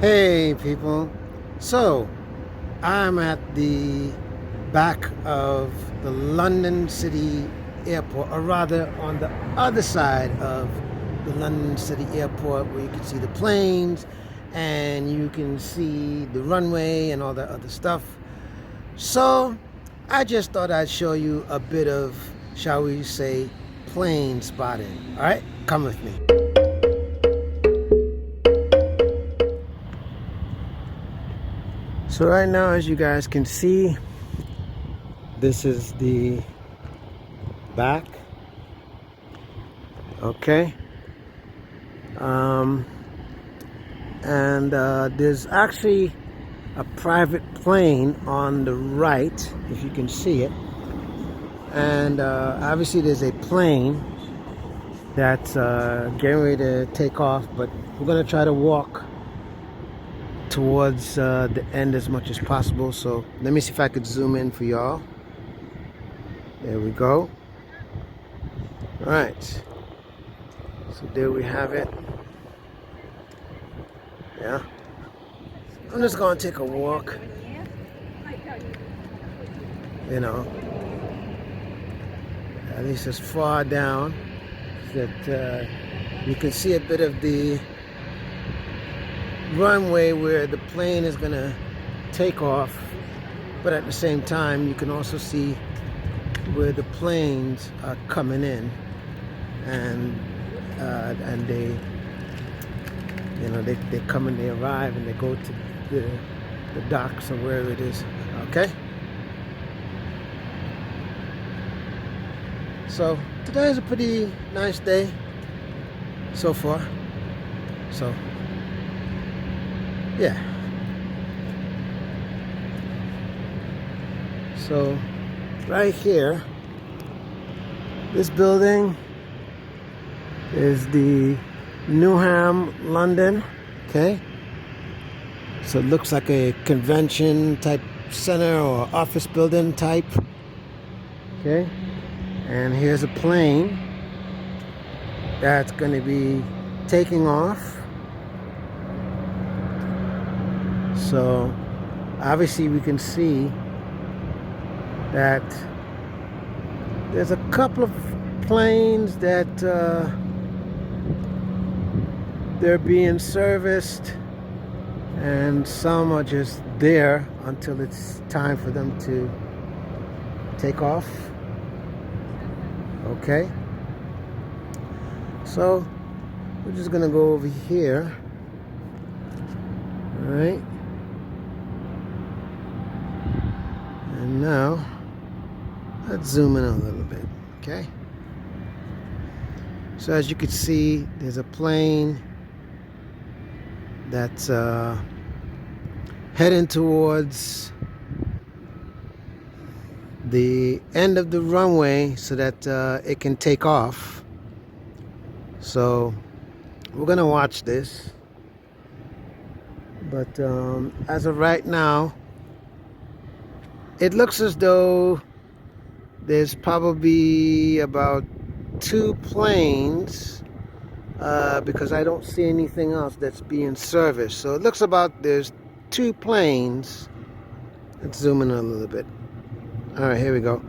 Hey people, so I'm at the back of the London City Airport, or rather on the other side of the London City Airport, where you can see the planes and you can see the runway and all that other stuff. So I just thought I'd show you a bit of, shall we say, plane spotting. All right, come with me. So right now, as you guys can see, this is the back. Okay. Um, and there's actually a private plane on the right, if you can see it. And obviously there's a plane that's getting ready to take off, but we're gonna try to walk towards the end as much as possible. So let me see if I could zoom in for y'all. There we go. All right. So there we have it. Yeah. I'm just gonna take a walk. You know, at least as far down that you can see a bit of the runway where the plane is gonna take off, but at the same time you can also see where the planes are coming in, and they, you know, they come and they arrive and they go to the docks or wherever it is. Okay. So today is a pretty nice day so far. So yeah. So right here, this building is the Newham, London. Okay. So it looks like a convention type center or office building type. Okay. And here's a plane that's going to be taking off. So obviously we can see that there's a couple of planes that they're being serviced, and some are just there until it's time for them to take off. Okay, so we're just gonna go over here. All right, and now let's zoom in a little bit. Okay, so as you can see, there's a plane that's heading towards the end of the runway so that it can take off. So we're gonna watch this, but as of right now, it looks as though there's probably about 2 planes, because I don't see anything else that's being serviced. So it looks about there's 2 planes. Let's zoom in a little bit. All right, here we go.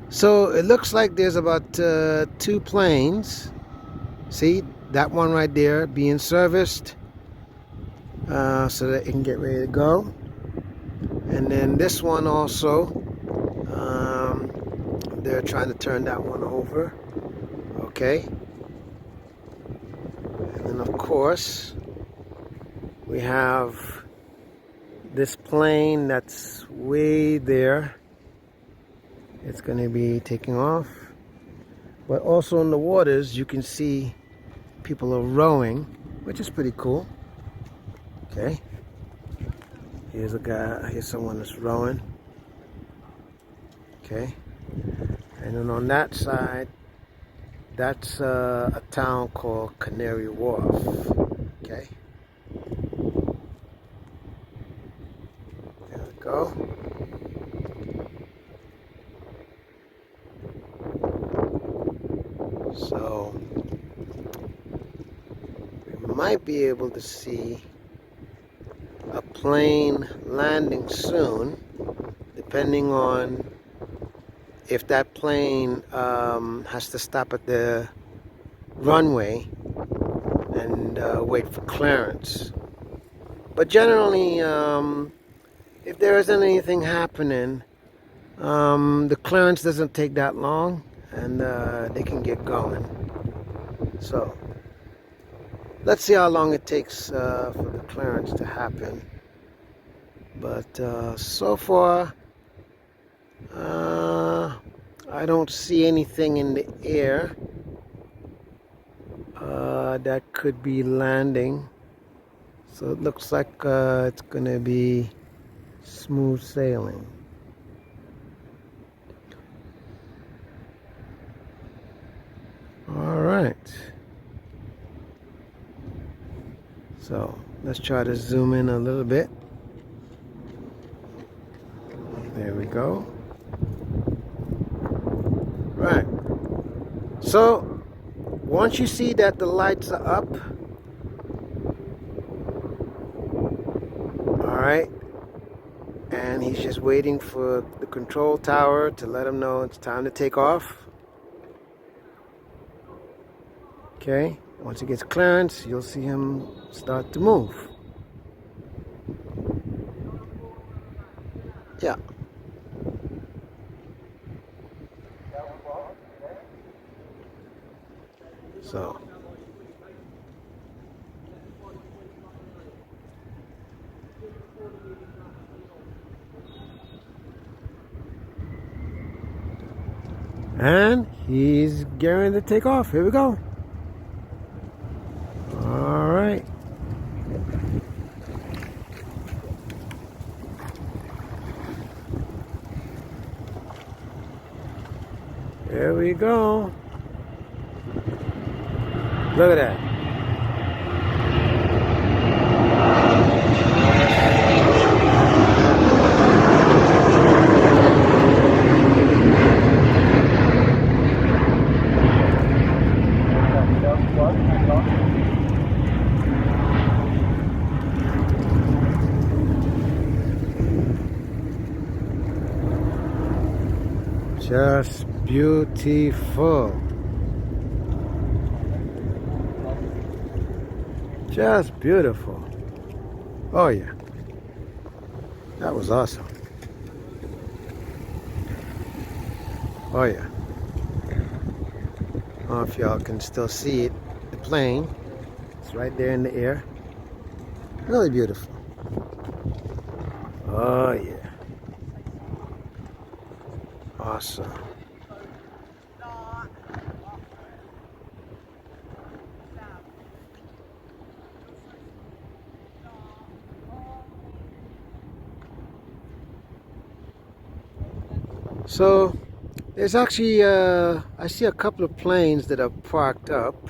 So it looks like there's about 2 planes. See that one right there being serviced, so that it can get ready to go. And then this one also, they're trying to turn that one over. Okay. And then of course we have this plane that's way there. It's going to be taking off. But also in the waters, you can see people are rowing, which is pretty cool. Okay. Here's a guy, here's someone that's rowing. Okay. And then on that side, that's a town called Canary Wharf. Okay. There we go. So we might be able to see a plane landing soon, depending on if that plane has to stop at the runway and wait for clearance. But generally, if there isn't anything happening, the clearance doesn't take that long, and they can get going. So let's see how long it takes for the clearance to happen. But so far, I don't see anything in the air that could be landing. So it looks like it's going to be smooth sailing. All right. So let's try to zoom in a little bit. There we go. Right. So once you see that the lights are up, all right, and he's just waiting for the control tower to let him know it's time to take off. Okay, once he gets clearance, you'll see him start to move. Yeah. So. And he's getting to take off. Here we go. All right. There we go. Look at that. Just beautiful. Just beautiful. Oh yeah. That was awesome. Oh yeah. I don't know if y'all can still see it. The plane. It's right there in the air. Really beautiful. Oh yeah. Awesome. So there's actually I see a couple of planes that are parked up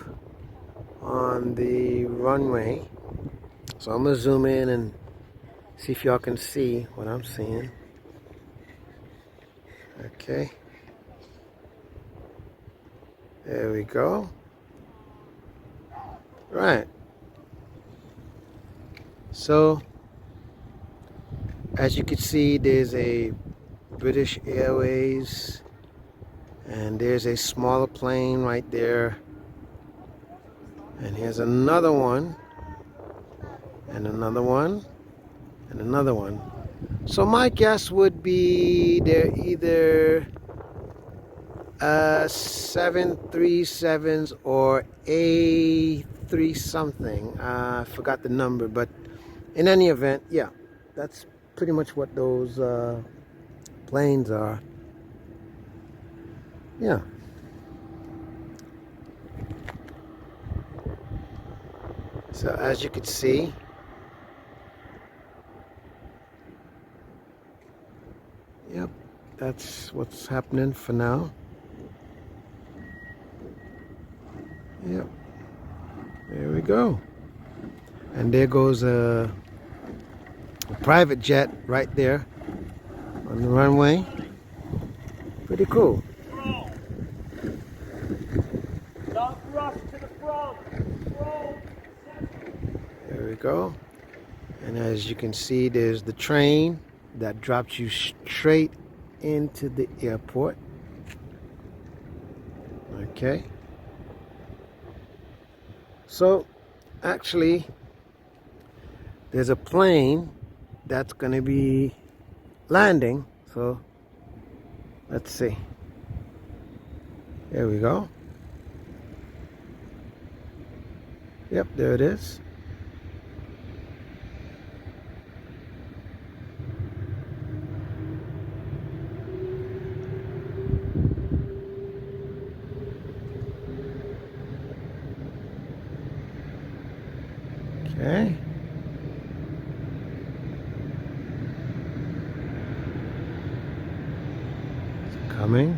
on the runway. So I'm gonna zoom in and see if y'all can see what I'm seeing. Okay. There we go. Right. So as you can see, there's a British Airways, and there's a smaller plane right there, and here's another one, and another one, and another one. So my guess would be they're either 737s or A3 something. I forgot the number, but in any event, yeah, that's pretty much what those planes are. Yeah. So as you can see, yep, that's what's happening for now. Yep. There we go. And there goes a private jet right there on the runway. Pretty cool. There we go. And as you can see, there's the train that drops you straight into the airport. Okay. So actually, there's a plane that's going to be landing. So let's see. There we go. Yep, there it is. Okay. It's coming.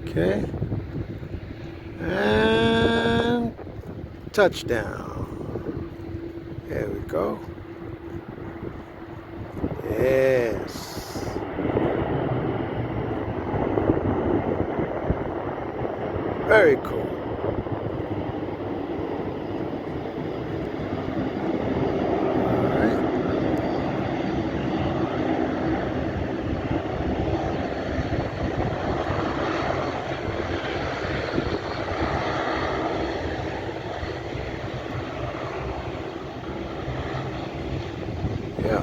Okay. And touchdown. There we go. Yes. Very cool. All right. Yeah.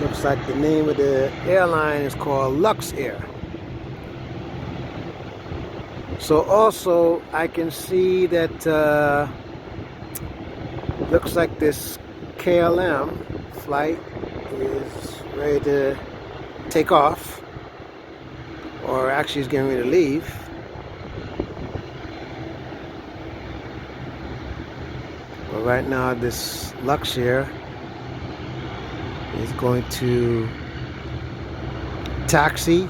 Looks like the name of the airline is called Lux Air. So also I can see that looks like this KLM flight is ready to take off, or actually is getting ready to leave. But right now this Lux Air is going to taxi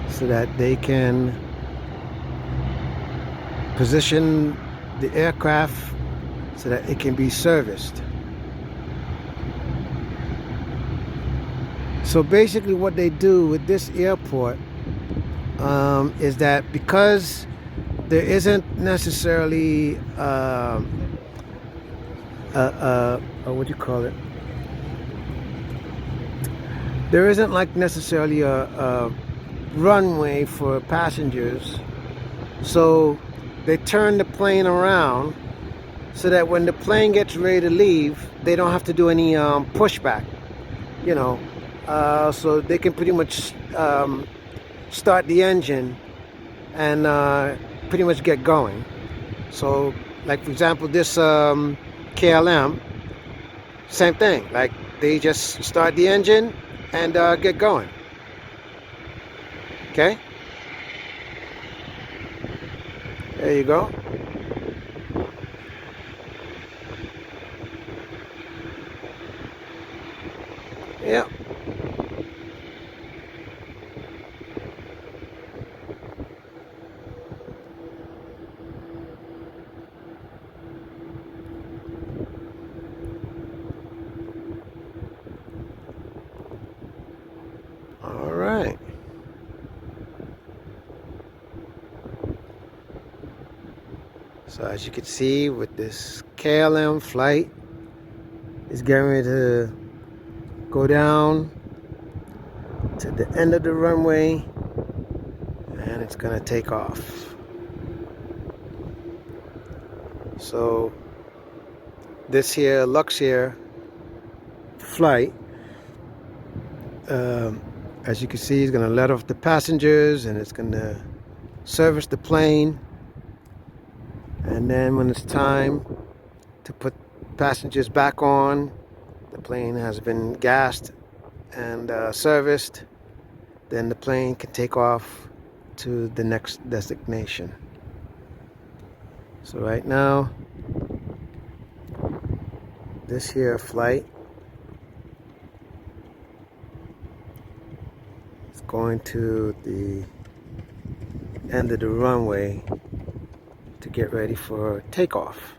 so that they can position the aircraft so that it can be serviced. So basically what they do with this airport is that because there isn't necessarily what do you call it? There isn't like necessarily a runway for passengers, so they turn the plane around so that when the plane gets ready to leave, they don't have to do any pushback, you know, so they can pretty much start the engine and pretty much get going. So like for example this KLM, same thing, like they just start the engine and get going. Okay, there you go. Yeah. All right. So as you can see with this KLM flight, it's getting ready to go down to the end of the runway and it's gonna take off. So this here Lux Air flight, as you can see, is gonna let off the passengers and it's gonna service the plane, and then when it's time to put passengers back on, the plane has been gassed and serviced, then the plane can take off to the next destination. So right now this here flight is going to the end of the runway to get ready for takeoff.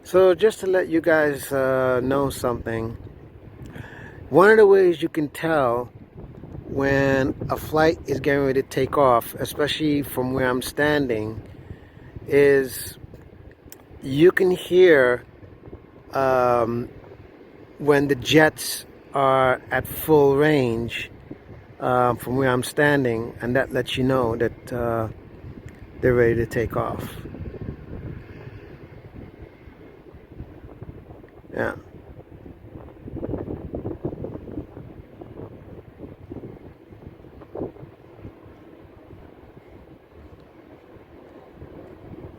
So just to let you guys know something, one of the ways you can tell when a flight is getting ready to take off, especially from where I'm standing, is you can hear when the jets are at full range from where I'm standing, and that lets you know that they're ready to take off. Yeah.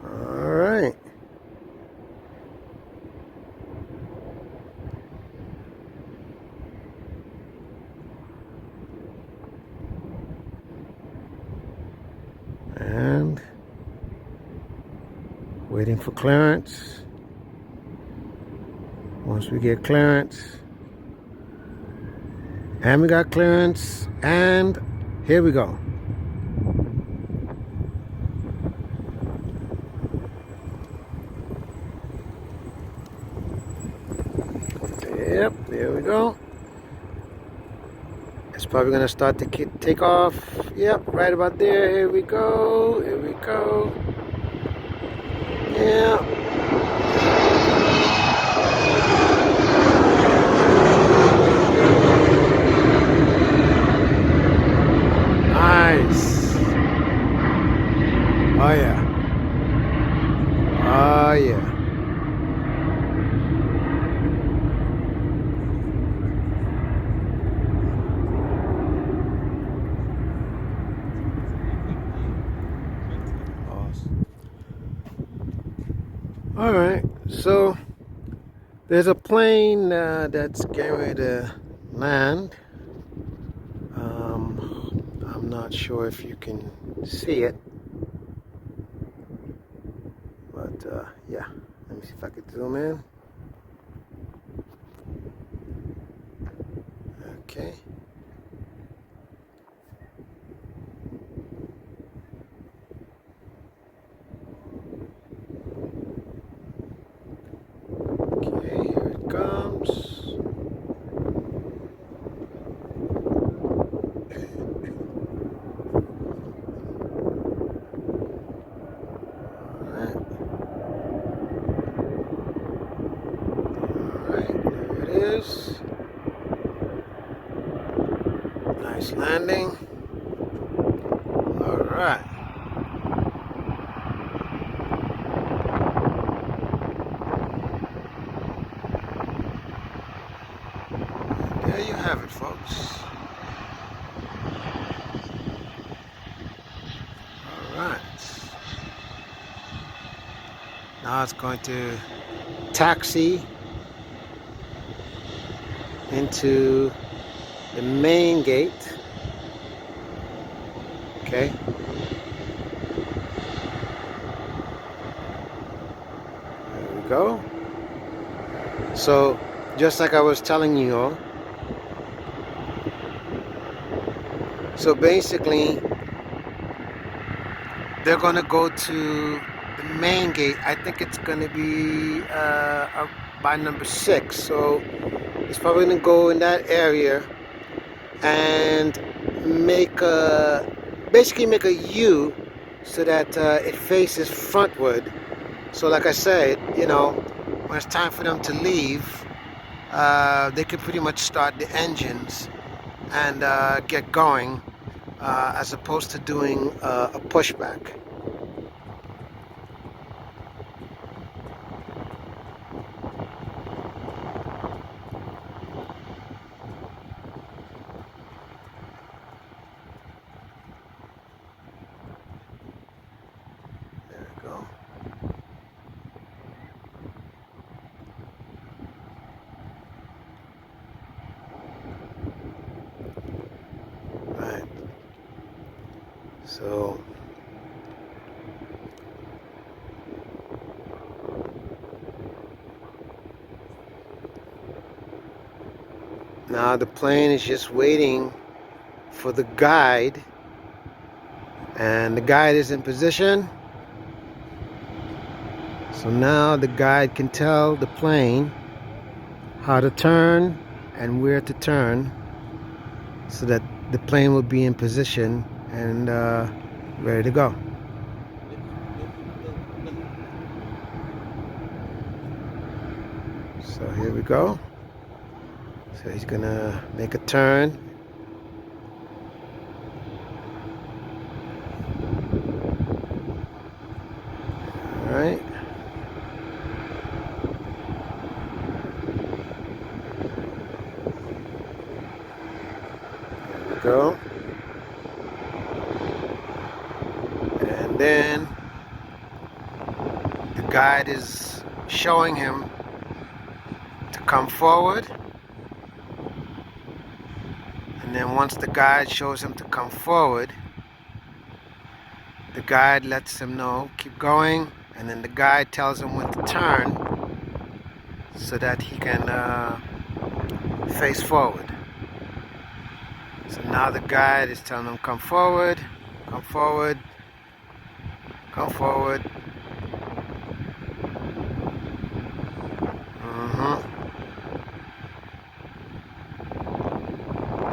All right. And waiting for clearance. Once we get clearance, and we got clearance, and here we go. Yep, there we go. It's probably gonna start to take off. Yep, right about there. Here we go. Here we go. Yeah. Nice. Oh yeah. Oh yeah. All right. So there's a plane that's getting ready to land. I'm not sure if you can see it, but yeah. Let me see if I can zoom in. Okay. Okay, here it comes. Nice landing. All right. There you have it, folks. All right. Now it's going to taxi into the main gate. Okay. There we go. So, just like I was telling you all, so basically, they're going to go to the main gate. I think it's going to be by number 6. So, it's probably going to go in that area and basically make a U so that it faces frontward. So like I said, you know, when it's time for them to leave, they could pretty much start the engines and get going as opposed to doing a pushback. There we go. Right. So now the plane is just waiting for the guide, and the guide is in position. So now the guide can tell the plane how to turn and where to turn so that the plane will be in position and ready to go. So here we go. So he's gonna make a turn. All right. There we go. And then the guide is showing him to come forward. And then once the guide shows him to come forward, the guide lets him know, keep going, and then the guide tells him when to turn so that he can face forward. So now the guide is telling him, come forward, come forward, come forward.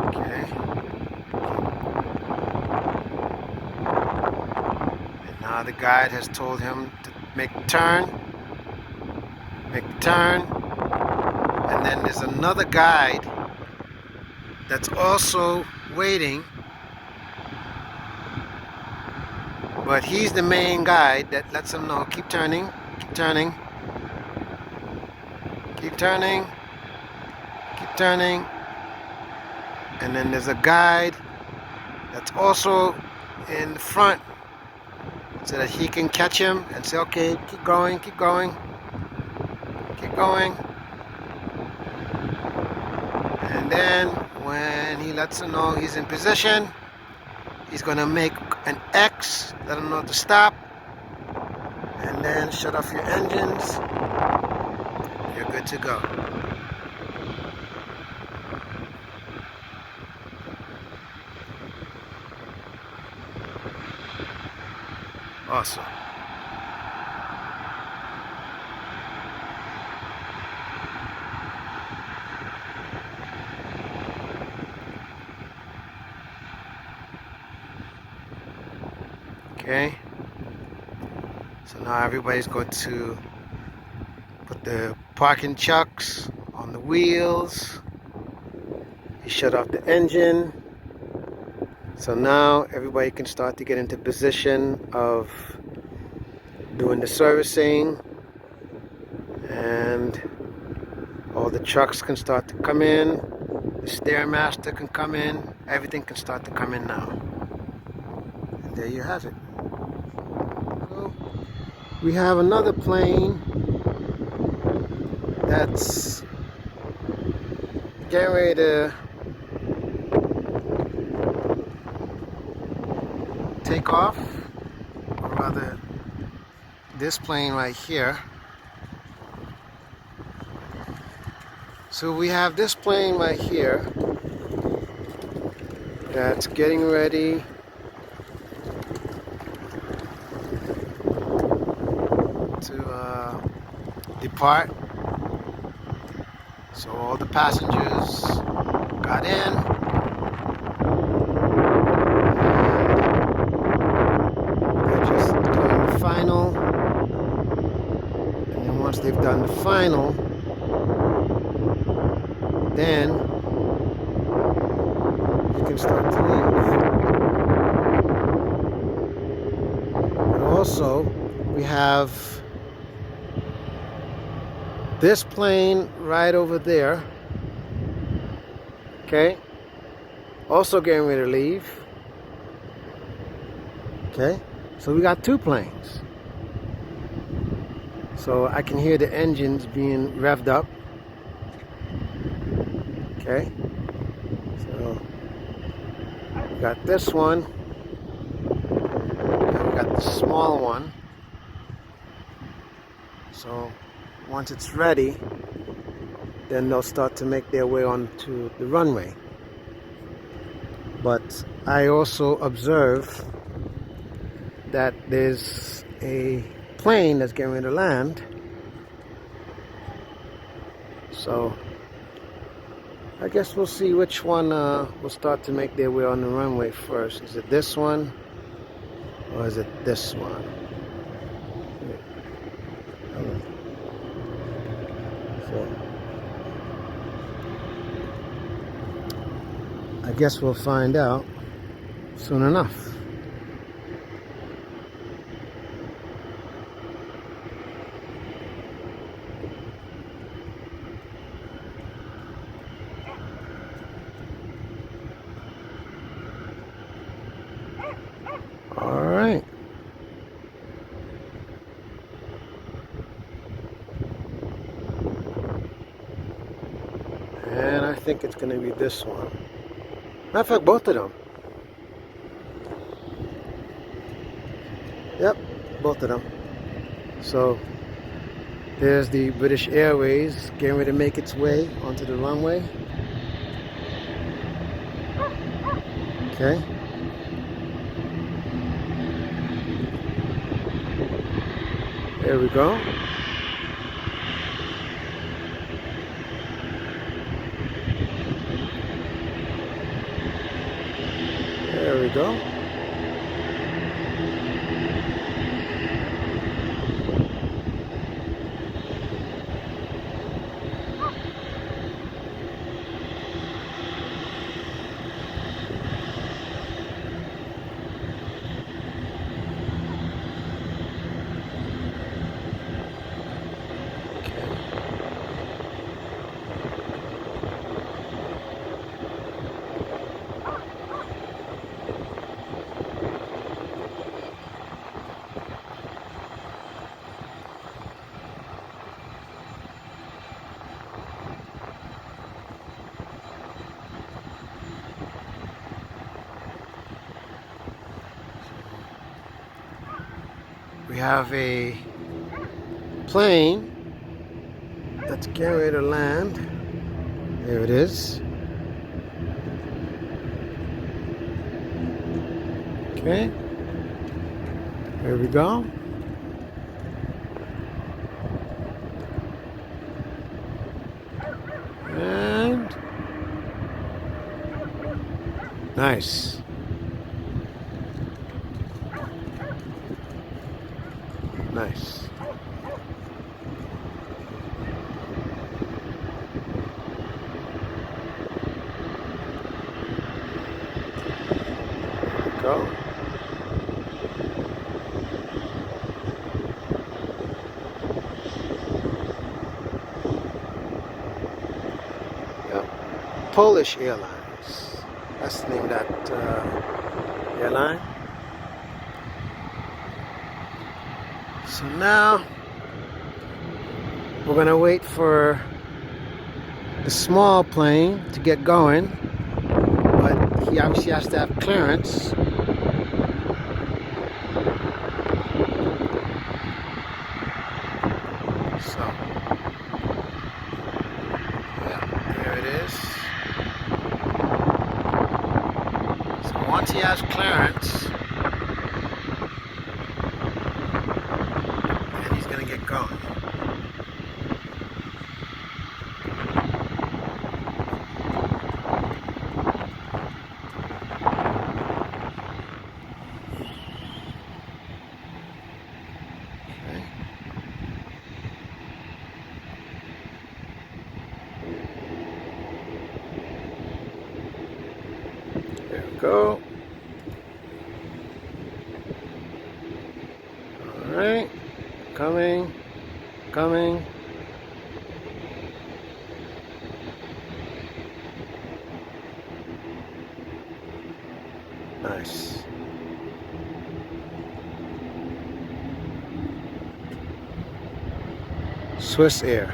Okay. And now the guide has told him to make the turn, and then there's another guide that's also waiting, but he's the main guide that lets him know, keep turning, keep turning, keep turning, keep turning. And then there's a guide that's also in the front so that he can catch him and say, okay, keep going, keep going, keep going. And then when he lets him know he's in position, he's going to make an X, let him know to stop, and then shut off your engines. You're good to go. Awesome. Okay. So now everybody's going to put the parking chucks on the wheels. He shut off the engine. So now everybody can start to get into position of doing the servicing, and all the trucks can start to come in, the Stairmaster can come in, everything can start to come in now. And there you have it. So we have another plane that's getting ready to take off, or rather this plane right here. So we have this plane right here that's getting ready to depart. So all the passengers got in. Final, and then once they've done the final, then you can start to leave. But also we have this plane right over there, okay, also getting ready to leave. Okay, so we got two planes. So I can hear the engines being revved up. Okay, so we got this one, and we got the small one. So once it's ready, then they'll start to make their way onto the runway. But I also observe that there's a plane that's getting ready to land. So I guess we'll see which one will start to make their way on the runway first. Is it this one or is it this one? So I guess we'll find out soon enough. All right. And I think it's going to be this one. Matter of fact, both of them. Yep, both of them. So there's the British Airways getting ready to make its way onto the runway. Okay. There we go. There we go. We have a plane that's getting ready to land. There it is. Okay. There we go. And nice. Nice. Go. Yep. Polish Airlines. That's the name of that airline. So now we're gonna wait for the small plane to get going, but he obviously has to have clearance. So yeah, there it is. So once he has clearance, then he's gonna get going. There we go. All right, coming, coming. Nice. Swiss Air.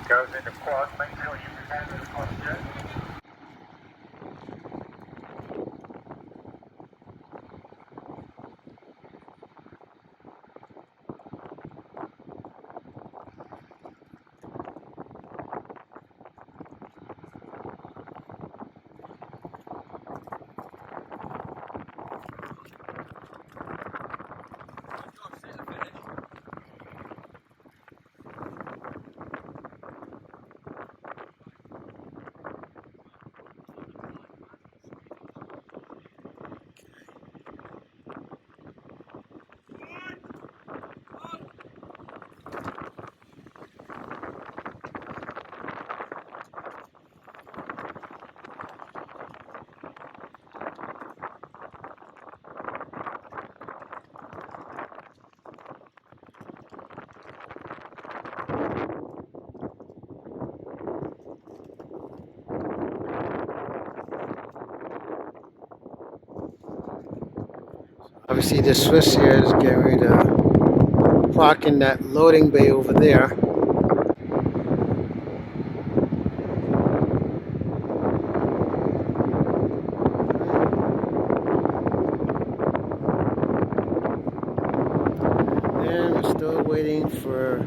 Goes into quad, make sure you stand in the posture. Obviously, the Swiss here is getting ready to park in that loading bay over there. And we're still waiting for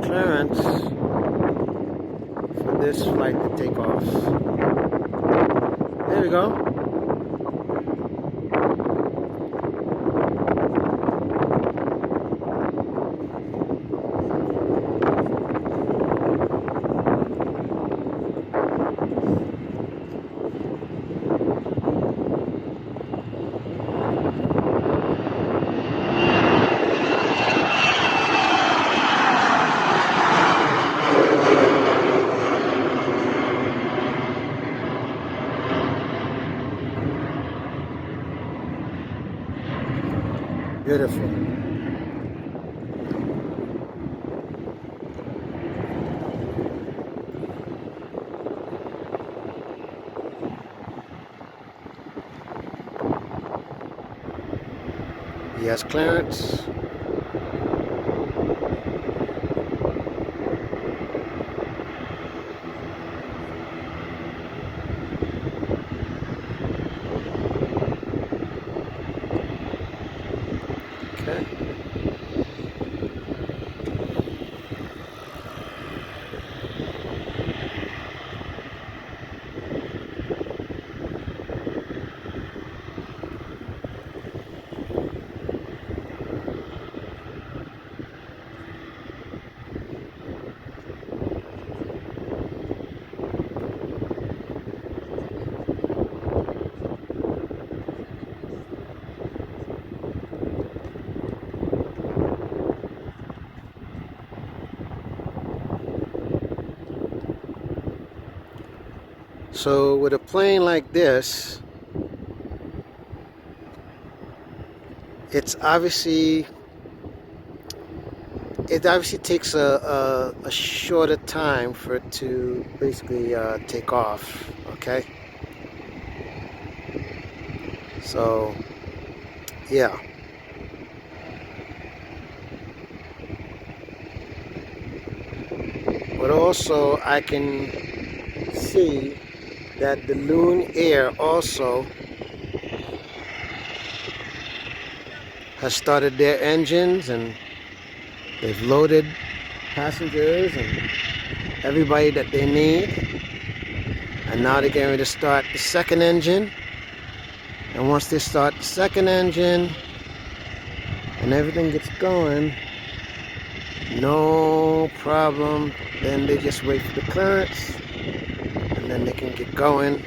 clearance for this flight to take off. There we go. Beautiful. He has clearance. Okay. So with a plane like this, it obviously takes a shorter time for it to basically take off. Okay. So yeah. But also I can see that the Loon Air also has started their engines, and they've loaded passengers and everybody that they need. And now they're getting ready to start the second engine. And once they start the second engine and everything gets going, no problem. Then they just wait for the clearance, and then they can get going,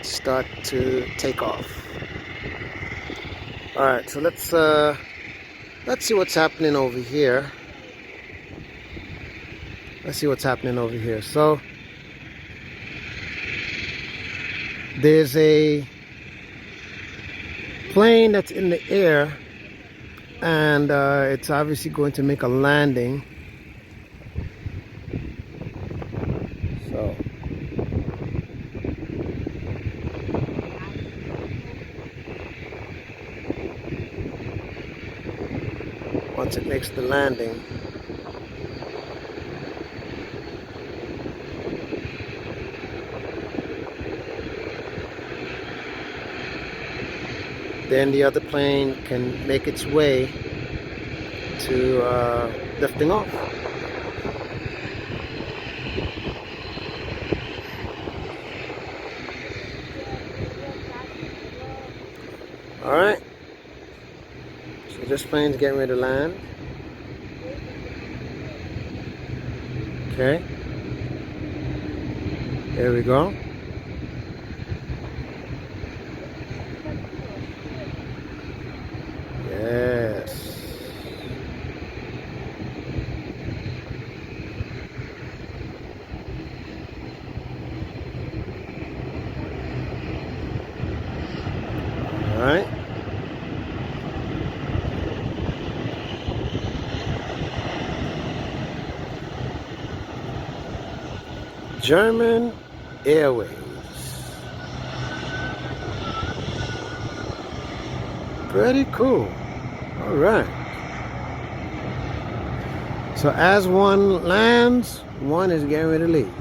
start to take off. All right, so let's see what's happening over here. Let's see what's happening over here. So there's a plane that's in the air, and it's obviously going to make a landing. So once it makes the landing, then the other plane can make its way to lifting off. All right, so this plane's getting ready to land. Okay, there we go. Yes. All right. German Airways. Pretty cool. All right. So as one lands, one is getting ready to leave.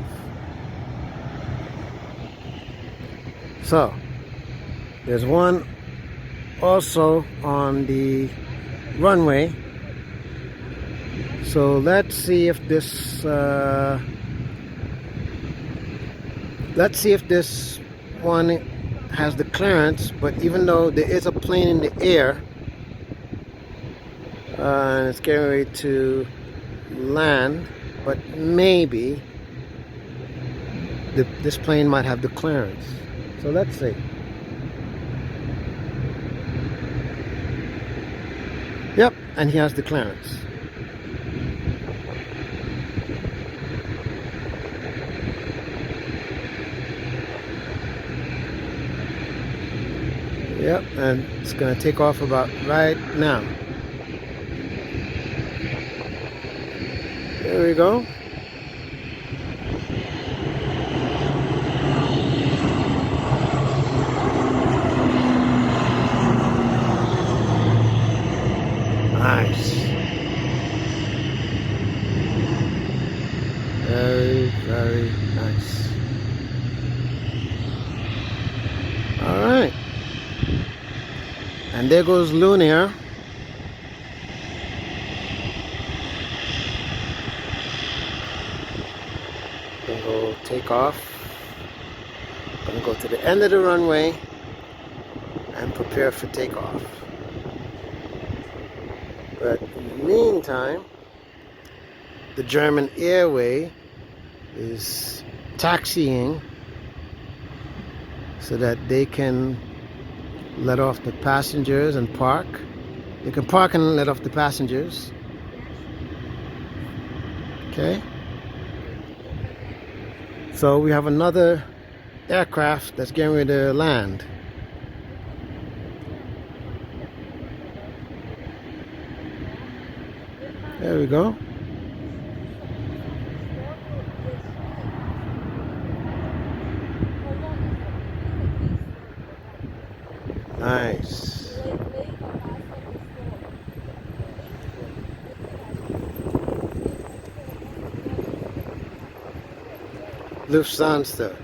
So there's one also on the runway. So let's see if this one has the clearance. But even though there is a plane in the air and it's getting ready to land, but maybe this plane might have the clearance. So let's see. Yep, and he has the clearance. Yep, and it's going to take off about right now. There we go. Nice. Very, very nice. All right. And there goes Lunar. Gonna go take off. Gonna go to the end of the runway and prepare for takeoff. But in the meantime, the German Airway is taxiing so that they can let off the passengers and park. They can park and let off the passengers. Okay. So we have another aircraft that's getting ready to land. There we go. Nice. Lufthansa.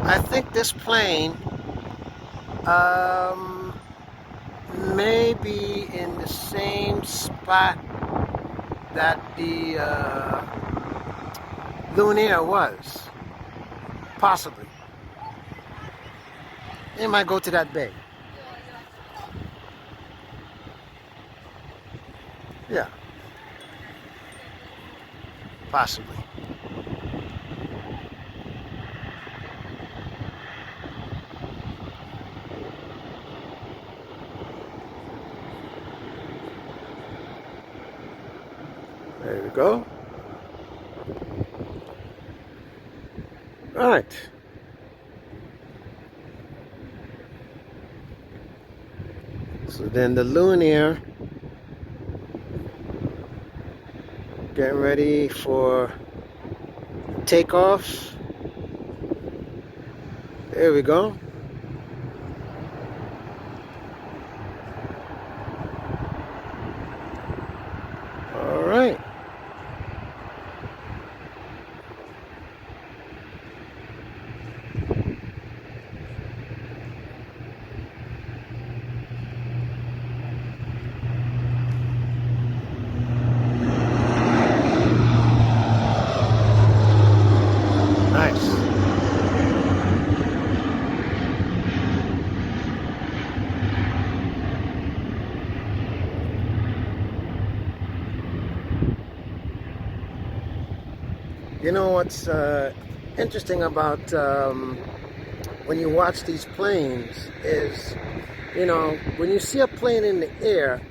I think this plane may be in the same spot that the Lunar was. Possibly. It might go to that bay. Yeah. Possibly. There we go. All right. So then the Lunar getting ready for takeoff. There we go. All right. Nice. You know what's interesting about when you watch these planes is, you know, when you see a plane in the air,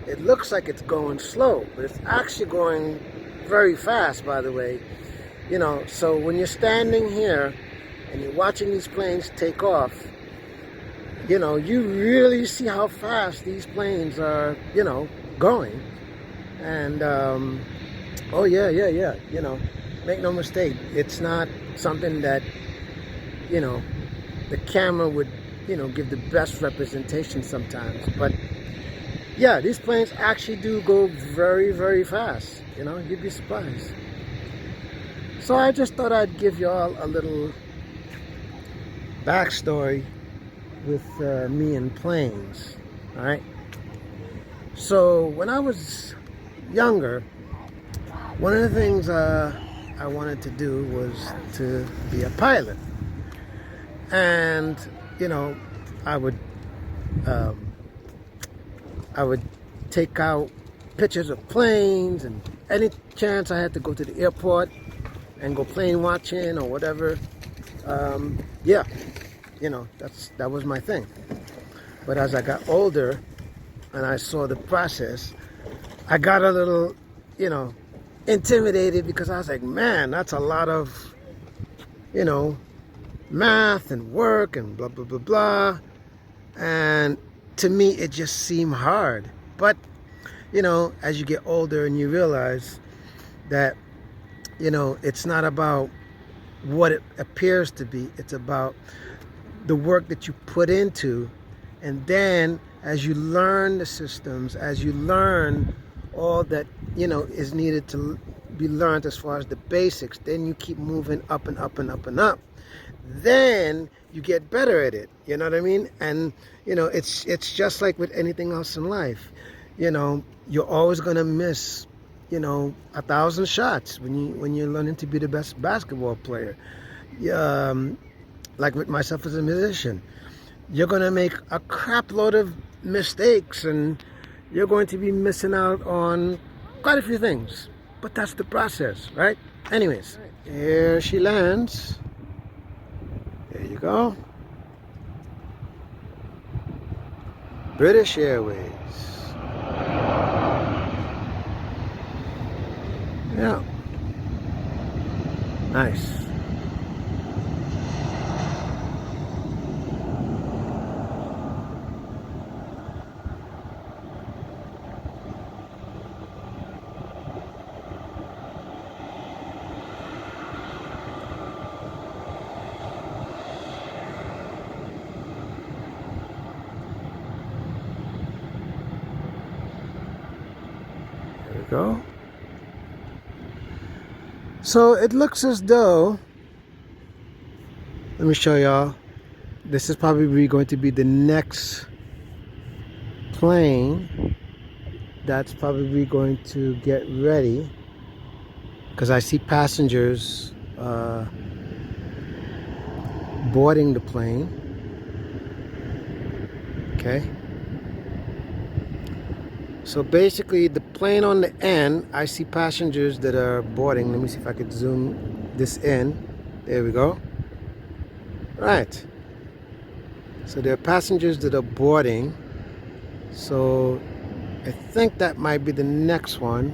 it looks like it's going slow, but it's actually going very fast, by the way. You know, so when you're standing here and you're watching these planes take off, you know, you really see how fast these planes are, you know, going. And oh yeah, yeah, yeah. You know, make no mistake, it's not something that, you know, the camera would, you know, give the best representation sometimes. But yeah, these planes actually do go very, very fast. You know, you'd be surprised. So I just thought I'd give y'all a little backstory with me and planes. All right. So when I was younger, one of the things I wanted to do was to be a pilot. And you know, I would um, I would take out pictures of planes, and any chance I had to go to the airport and go plane watching or whatever. Yeah, you know, that was my thing. But as I got older and I saw the process, I got a little, you know, intimidated, because I was like, man, that's a lot of, you know, math and work and blah blah blah blah. And to me it just seemed hard. But you know, as you get older and you realize that, you know, it's not about what it appears to be, it's about the work that you put into. And then as you learn the systems, as you learn all that, you know, is needed to be learned as far as the basics, then you keep moving up and up and up and up. Then you get better at it. You know what I mean? And you know, it's just like with anything else in life. You know, you're always gonna miss, you know, 1,000 shots when you're learning to be the best basketball player. Like with myself as a musician, you're gonna make a crap load of mistakes, and you're going to be missing out on quite a few things. But that's the process, right? Anyways, here she lands. There you go. British Airways. Yeah. Nice. There we go. So it looks as though, let me show y'all, this is probably going to be the next plane that's probably going to get ready, because I see passengers boarding the plane. Okay. So basically the plane on the end, I see passengers that are boarding. Let me see if I could zoom this in. There we go. Right. So there are passengers that are boarding. So I think that might be the next one.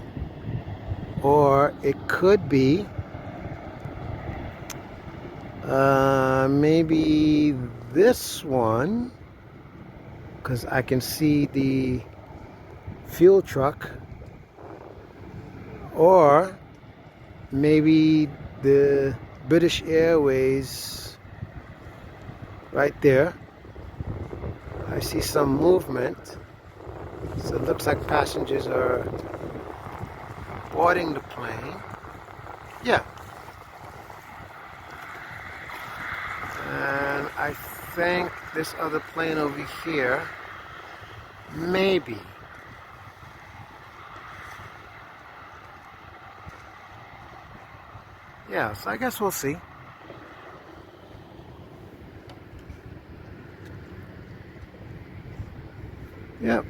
Or it could be maybe this one, because I can see the fuel truck. Or maybe the British Airways right there. I see some movement. So it looks like passengers are boarding the plane. Yeah. And I think this other plane over here, maybe. Yeah, so I guess we'll see. Yep.